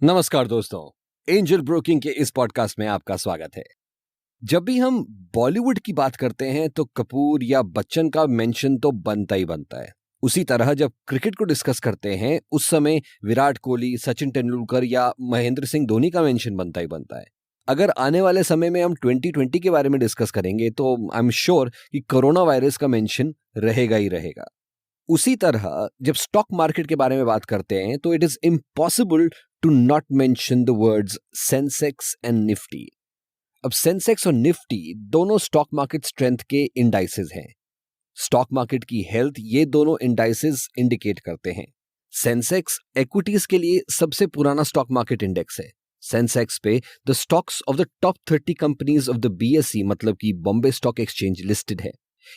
नमस्कार दोस्तों, angel broking के इस पॉडकास्ट में आपका स्वागत है। जब भी हम बॉलीवुड की बात करते हैं तो कपूर या बच्चन का मेंशन तो बनता ही बनता है। उसी तरह जब क्रिकेट को डिस्कस करते हैं उस समय विराट कोहली, सचिन तेंदुलकर या महेंद्र सिंह धोनी का मेंशन बनता ही बनता है। अगर आने वाले समय में हम 2020 के बारे में डिस्कस करेंगे तो आई एम श्योर कि कोरोना वायरस का मेंशन रहेगा ही रहेगा। उसी तरह जब स्टॉक मार्केट के बारे में बात करते हैं तो it is impossible to not mention the words Sensex and Nifty. अब सेंसेक्स और निफ्टी दोनों स्टॉक मार्केट स्ट्रेंथ के इंडाइसेस हैं। स्टॉक मार्केट की हेल्थ ये दोनों इंडाइसेस इंडिकेट करते हैं। सेंसेक्स इक्विटीज के लिए सबसे पुराना स्टॉक मार्केट इंडेक्स है। सेंसेक्स पे the stocks of the top 30 companies of the BSE मतलब कि बॉम्बे स्टॉक एक्सचेंज लिस्टेड है।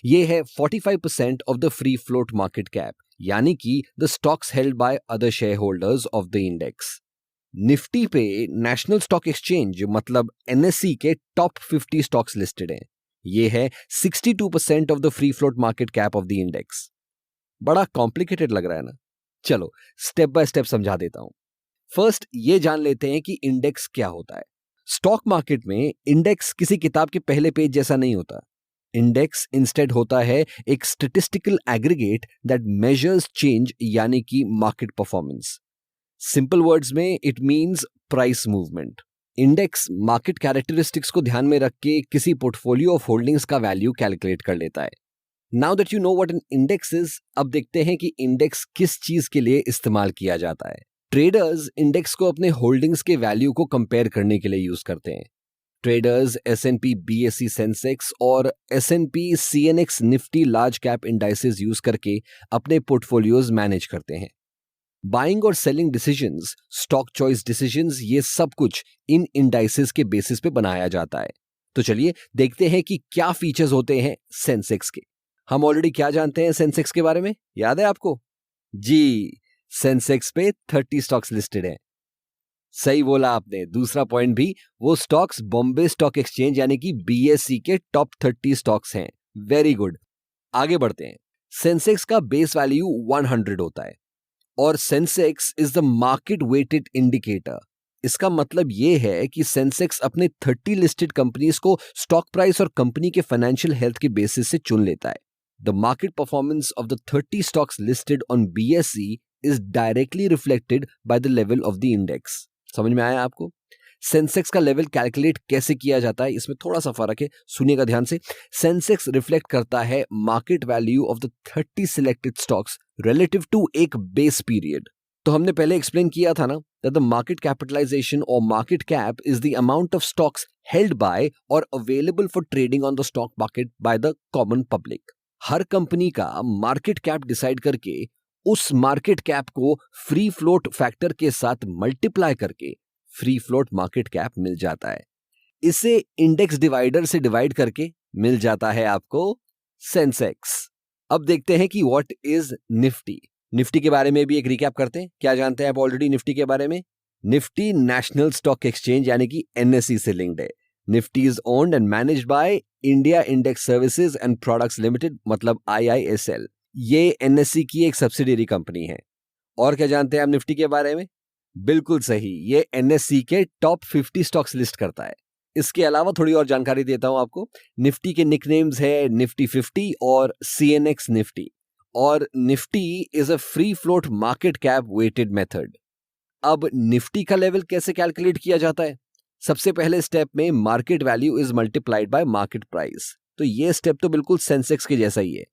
ये है 45% of the free float market cap, यानी कि the stocks held by other share holders of the index. Nifty पे नेशनल स्टॉक एक्सचेंज मतलब NSE के टॉप 50 स्टॉक्स लिस्टेड हैं। ये है 62% of the free float market cap of the index. बड़ा complicated लग रहा है ना? चलो स्टेप बाय स्टेप समझा देता हूं। फर्स्ट ये जान लेते हैं कि इंडेक्स क्या होता है। स्टॉक मार्केट में इंडेक्स किसी किताब के पहले पेज जैसा नहीं होता। इंडेक्स इंस्टेड होता है एक statistical aggregate that measures change यानी कि मार्केट परफॉर्मेंस। सिंपल वर्ड्स में it means price movement. Index market characteristics को ध्यान में रख के किसी पोर्टफोलियो ऑफ होल्डिंग्स का वैल्यू कैलकुलेट कर लेता है। Now that you know what an index is, अब देखते हैं कि इंडेक्स किस चीज के लिए इस्तेमाल किया जाता है। ट्रेडर्स इंडेक्स को अपने होल्डिंग्स के वैल्यू को कंपेयर करने के लिए यूज करते हैं। ट्रेडर्स एस&पी बीएसई सेंसेक्स और S&P CNX Nifty large cap indices use करके अपने पोर्टफोलियोज मैनेज करते हैं। बाइंग और selling decisions, stock choice decisions, ये सब कुछ इन इंडाइसेस के बेसिस पे बनाया जाता है। तो चलिए देखते हैं कि क्या फीचर्स होते हैं सेंसेक्स के। हम ऑलरेडी क्या जानते हैं सेंसेक्स के बारे में, याद है आपको? जी, सेंसेक्स पे 30 स्टॉक्स लिस्टेड हैं। सही बोला आपने। दूसरा पॉइंट भी, वो स्टॉक्स बॉम्बे स्टॉक एक्सचेंज यानी कि बीएसई के टॉप 30 स्टॉक्स हैं। Very good. आगे बढ़ते हैं। सेंसेक्स का बेस वैल्यू 100 होता है और Sensex is the market weighted indicator. इसका मतलब यह है कि सेंसेक्स अपने 30 लिस्टेड कंपनीज को स्टॉक प्राइस और कंपनी के फाइनेंशियल हेल्थ के बेसिस से चुन लेता है। The market performance of the 30 stocks listed on BSE is directly reflected by the level of the index. समझ में आया आपको? सेंसेक्स का लेवल कैलकुलेट कैसे किया जाता है, इसमें थोड़ा सा फर्क है, सुनिएगा ध्यान से। सेंसेक्स रिफ्लेक्ट करता है market value of the 30 selected stocks relative to एक बेस पीरियड। तो हमने पहले एक्सप्लेन किया था ना दैट द मार्केट कैपिटलाइजेशन और market cap is the amount of stocks held by और available for trading on the stock market by the common public. हर कंपनी का मार्केट कैप डिसाइड करके उस मार्केट कैप को फ्री फ्लोट फैक्टर के साथ multiply करके फ्री फ्लोट मार्केट कैप मिल जाता है। इसे इंडेक्स डिवाइडर से डिवाइड करके मिल जाता है आपको सेंसेक्स। अब देखते हैं कि व्हाट इज निफ्टी। निफ्टी के बारे में भी एक रिकैप करते हैं। क्या जानते हैं आप ऑलरेडी निफ्टी के बारे में? निफ्टी नेशनल स्टॉक एक्सचेंज यानी कि एनएसई से लिंक्ड है। Nifty is owned and managed by India index services and products limited मतलब IISL। ये एनएसई की एक सब्सिडियरी कंपनी है। और क्या जानते हैं आप निफ्टी के बारे में? बिल्कुल सही, ये एनएसई के टॉप 50 स्टॉक्स लिस्ट करता है। इसके अलावा थोड़ी और जानकारी देता हूं आपको। निफ्टी के निकनेम्स है निफ्टी 50 और सीएनएक्स निफ्टी। और Nifty is a free float market cap weighted method. अब निफ्टी का लेवल कैसे कैलकुलेट किया जाता है? सबसे पहले स्टेप में market value is multiplied by market price. तो ये स्टेप तो बिल्कुल सेंसेक्स के जैसा ही है।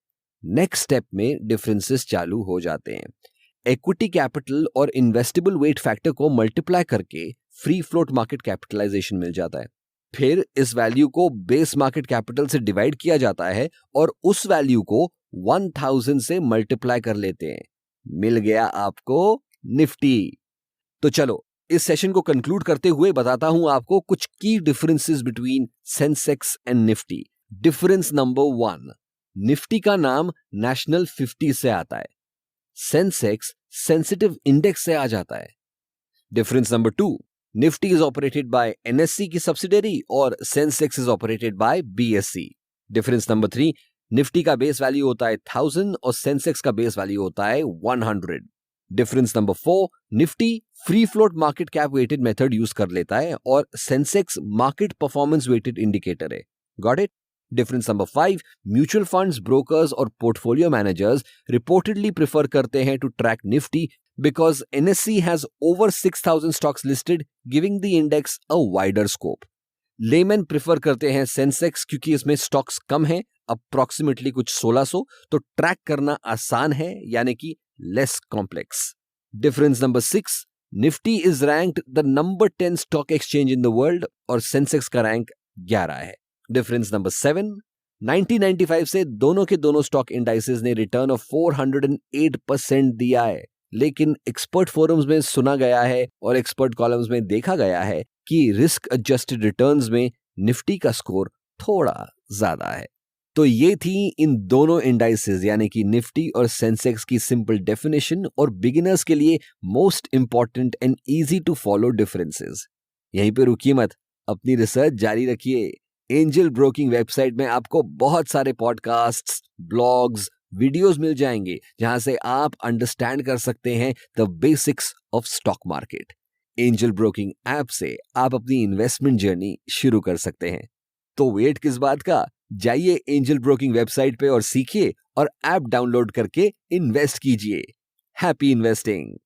नेक्स्ट स्टेप में डिफरेंसेस चालू हो जाते हैं। इक्विटी कैपिटल और इन्वेस्टेबल वेट फैक्टर को मल्टीप्लाई करके फ्री फ्लोट मार्केट कैपिटलाइजेशन मिल जाता है। फिर इस वैल्यू को बेस मार्केट कैपिटल से डिवाइड किया जाता है और उस वैल्यू को 1000 से मल्टीप्लाई कर लेते हैं। मिल गया आपको निफ्टी। तो चलो इस सेशन को कंक्लूड करते हुए बताता हूं आपको कुछ की differences between Sensex and Nifty. Difference number 1, Nifty का नाम नेशनल 50 से आता है। सेंसेक्स सेंसिटिव इंडेक्स से आ जाता है। Difference number 2, Nifty is operated by NSC की सब्सिडियरी और Sensex is operated by BSE. Difference number 3, Nifty का बेस वैल्यू होता है 1000 और सेंसेक्स का बेस वैल्यू होता है 100। Difference number 4, Nifty free float market cap weighted method use कर लेता है और Sensex market performance weighted indicator है। Got it? Difference number 5, mutual funds, brokers और पोर्टफोलियो मैनेजर्स रिपोर्टेडली प्रेफर करते हैं to track Nifty because NSE has over 6,000 stocks listed, giving the index a wider scope. Lemon prefer करते हैं Sensex क्योंकि इसमें stocks कम हैं, approximately कुछ 1600, तो ट्रैक करना आसान है, यानी कि less complex. Difference number 6, Nifty is ranked the number 10 stock exchange in the world और सेंसेक्स का रैंक 11 है। डिफरेंस नंबर 7, 1995 से दोनों के दोनों स्टॉक इंडाइसेस ने रिटर्न ऑफ 408% दिया है, लेकिन एक्सपर्ट फोरम्स में सुना गया है और एक्सपर्ट कॉलम्स में देखा गया है कि रिस्क एडजस्टेड रिटर्न्स में निफ्टी का स्कोर थोड़ा ज्यादा है। तो ये थी इन दोनों इंडाइसेस यानी कि निफ्टी और सेंसेक्स की सिंपल डेफिनेशन और बिगिनर्स के लिए most important and easy to follow differences. यहीं पे रुकिए मत, अपनी रिसर्च जारी रखिए। एंजल ब्रोकिंग वेबसाइट में आपको बहुत सारे पॉडकास्ट्स, ब्लॉग्स, वीडियोस मिल जाएंगे जहां से आप अंडरस्टैंड कर सकते हैं the basics of stock market. Angel broking app से आप अपनी इन्वेस्टमेंट जर्नी शुरू कर सकते हैं। तो वेट किस बात का, जाइए एंजल ब्रोकिंग वेबसाइट पे और सीखिए और ऐप डाउनलोड करके इन्वेस्ट कीजिए। Happy investing.